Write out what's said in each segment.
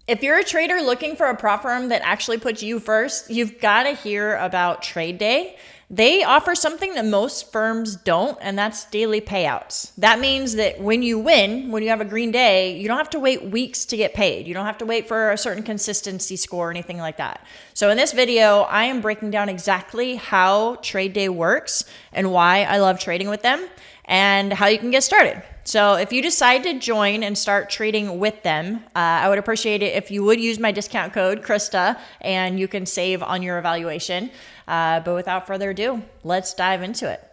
If you're a trader looking for a prop firm that actually puts you first, you've got to hear about TradeDay. They offer something that most firms don't, and that's daily payouts. That means that when you win, when you have a green day, you don't have to wait weeks to get paid. You don't have to wait for a certain consistency score or anything like that. So in this video, I am breaking down exactly how TradeDay works and why I love trading with them and how you can get started. So if you decide to join and start trading with them, I would appreciate it if you would use my discount code, Krista, and you can save on your evaluation. But without further ado, let's dive into it.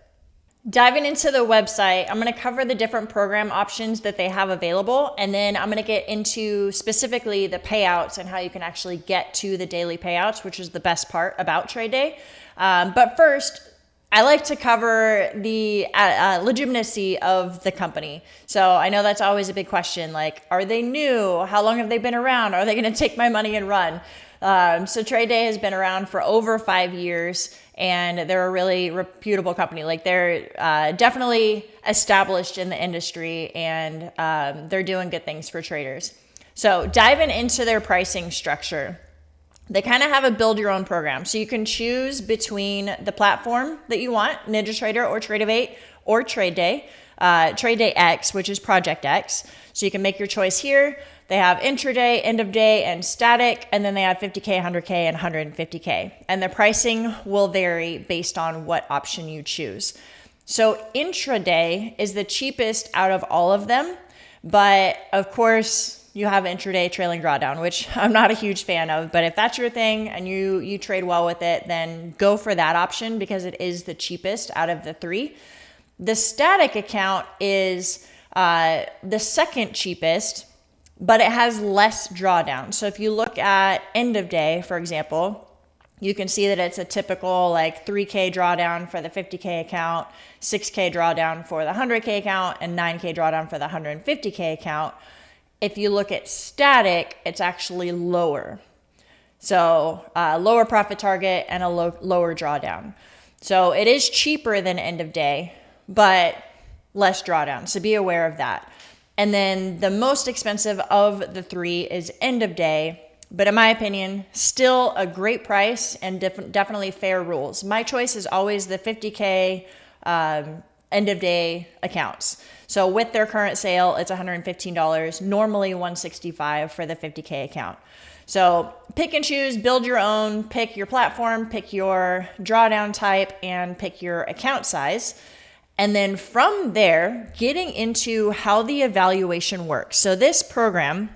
Diving into the website, I'm going to cover the different program options that they have available, and then I'm going to get into specifically the payouts and how you can actually get to the daily payouts, which is the best part about TradeDay. But first, I like to cover the legitimacy of the company. So I know that's always a big question. Like, are they new? How long have they been around? Are they going to take my money and run? So TradeDay has been around for over 5 years, and they're a really reputable company. Like, they're definitely established in the industry, and they're doing good things for traders. So diving into their pricing structure, they kind of have a build your own program. So you can choose between the platform that you want, NinjaTrader or Trade8 or TradeDay, TradeDay X, which is Project X. So you can make your choice here. They have intraday, end of day, and static, and then they have 50K, 100K, and 150K. And the pricing will vary based on what option you choose. So intraday is the cheapest out of all of them, but of course, you have intraday trailing drawdown, which I'm not a huge fan of, but if that's your thing and you trade well with it, then go for that option because it is the cheapest out of the three. The static account is the second cheapest, but it has less drawdown. So if you look at end of day, for example, you can see that it's a typical like 3K drawdown for the 50K account, 6K drawdown for the 100K account, and 9K drawdown for the 150K account. If you look at static, it's actually lower. So lower profit target and a lower drawdown. So it is cheaper than end of day, but less drawdown. So be aware of that. And then the most expensive of the three is end of day, but in my opinion, still a great price and definitely fair rules. My choice is always the 50K end of day accounts. So with their current sale, it's $115, normally $165 for the 50K account. So pick and choose, build your own, pick your platform, pick your drawdown type, and pick your account size. And then from there, getting into how the evaluation works. So this program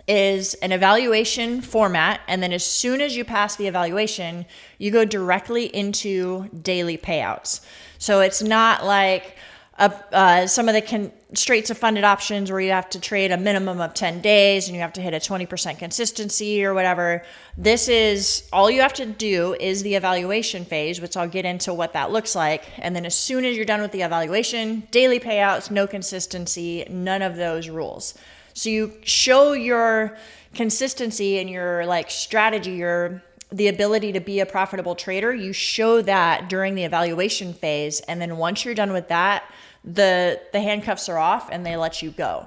is an evaluation format, and then as soon as you pass the evaluation, you go directly into daily payouts. So it's not like some of the constraints of funded options where you have to trade a minimum of 10 days and you have to hit a 20% consistency or whatever. This is all you have to do is the evaluation phase, which I'll get into what that looks like. And then as soon as you're done with the evaluation, daily payouts, no consistency, none of those rules. So you show your consistency and your like strategy, the ability to be a profitable trader. You show that during the evaluation phase. And then once you're done with that, the handcuffs are off and they let you go.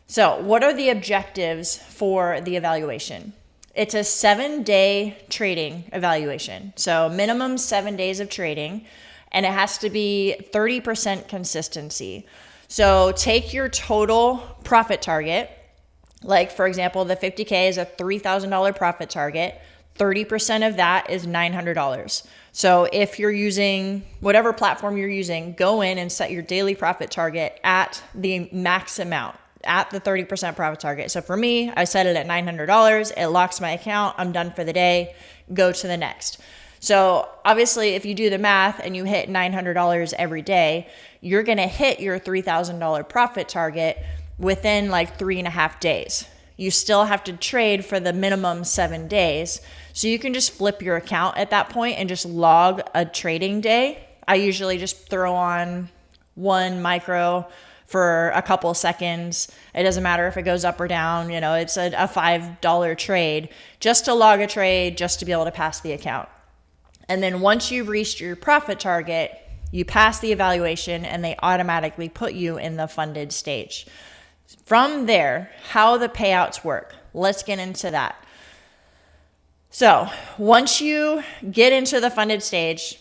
So what are the objectives for the evaluation? It's a 7-day trading evaluation. So minimum 7 days of trading, and it has to be 30% consistency. So take your total profit target. Like for example, the 50K is a $3,000 profit target. 30% of that is $900. So if you're using whatever platform you're using, go in and set your daily profit target at the max amount, at the 30% profit target. So for me, I set it at $900. It locks my account. I'm done for the day. Go to the next. So obviously, if you do the math and you hit $900 every day, you're going to hit your $3,000 profit target within like 3.5 days. You still have to trade for the minimum 7 days. So you can just flip your account at that point and just log a trading day. I usually just throw on one micro for a couple seconds. It doesn't matter if it goes up or down. You know, it's a $5 trade just to log a trade, just to be able to pass the account. And then once you've reached your profit target, you pass the evaluation and they automatically put you in the funded stage. From there, how the payouts work. let's get into that. So once you get into the funded stage,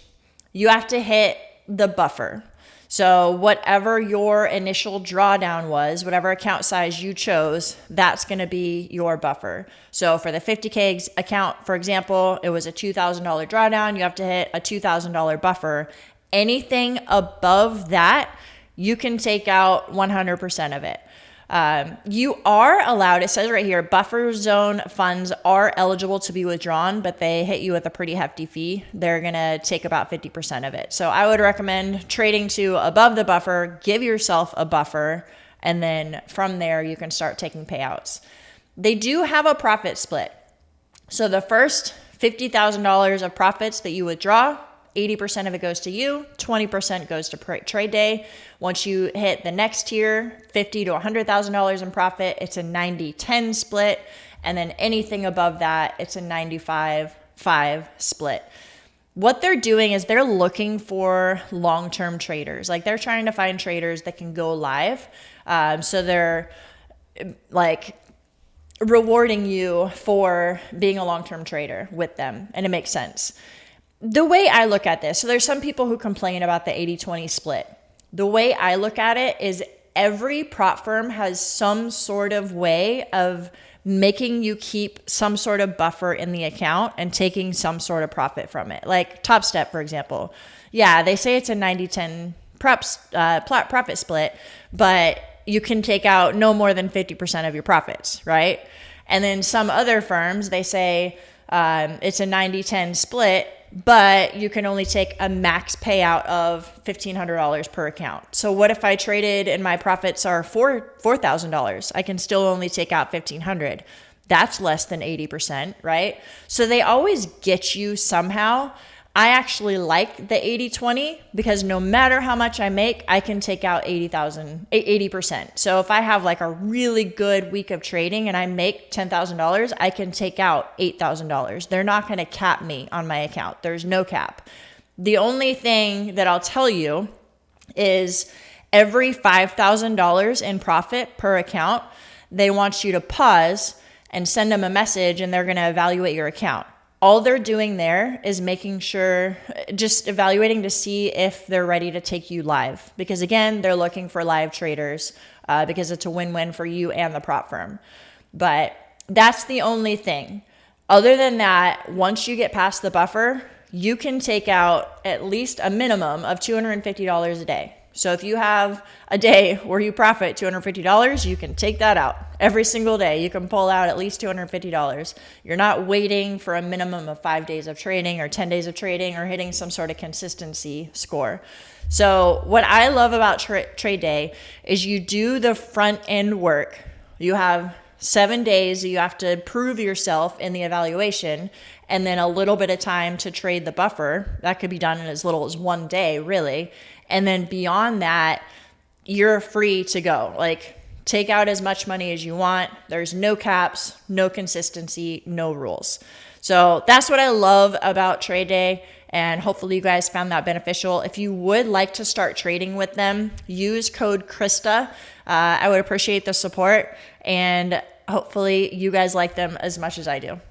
you have to hit the buffer. So whatever your initial drawdown was, whatever account size you chose, that's going to be your buffer. So for the 50K account, for example, it was a $2,000 drawdown. You have to hit a $2,000 buffer. Anything above that, you can take out 100% of it. You are allowed, it says right here, buffer zone funds are eligible to be withdrawn, but they hit you with a pretty hefty fee. They're going to take about 50% of it. So I would recommend trading to above the buffer, give yourself a buffer, and then from there you can start taking payouts. They do have a profit split. So the first $50,000 of profits that you withdraw, 80% of it goes to you, 20% goes to TradeDay. Once you hit the next tier, $50,000 to $100,000 in profit, it's a 90-10 split. And then anything above that, it's a 95-5 split. What they're doing is they're looking for long-term traders. Like they're trying to find traders that can go live. So they're like rewarding you for being a long-term trader with them. And it makes sense. The way I look at this, so there's some people who complain about the 80-20 split. The way I look at it is every prop firm has some sort of way of making you keep some sort of buffer in the account and taking some sort of profit from it. Like Top Step, for example. Yeah, they say it's a 90-10 profit split, but you can take out no more than 50% of your profits, right? And then some other firms, they say it's a 90-10 split, but you can only take a max payout of $1,500 per account. So what if I traded and my profits are $4,000? I can still only take out $1,500. That's less than 80%, right? So they always get you somehow. I actually like the 80-20 because no matter how much I make, I can take out 80%. So if I have like a really good week of trading and I make $10,000, I can take out $8,000. They're not going to cap me on my account. There's no cap. The only thing that I'll tell you is every $5,000 in profit per account, they want you to pause and send them a message and they're going to evaluate your account. All they're doing there is making sure, just evaluating to see if they're ready to take you live. Because again, they're looking for live traders because it's a win-win for you and the prop firm. But that's the only thing. Other than that, once you get past the buffer, you can take out at least a minimum of $250 a day. So if you have a day where you profit $250, you can take that out. Every single day, you can pull out at least $250. You're not waiting for a minimum of 5 days of trading or 10 days of trading or hitting some sort of consistency score. So what I love about TradeDay is you do the front end work. You have 7 days you have to prove yourself in the evaluation, and then a little bit of time to trade the buffer. That could be done in as little as 1 day, really. And then beyond that, you're free to go. Like, take out as much money as you want. There's no caps, no consistency, no rules. So that's what I love about TradeDay, and hopefully you guys found that beneficial. If you would like to start trading with them, use code Krista. I would appreciate the support, and hopefully you guys like them as much as I do.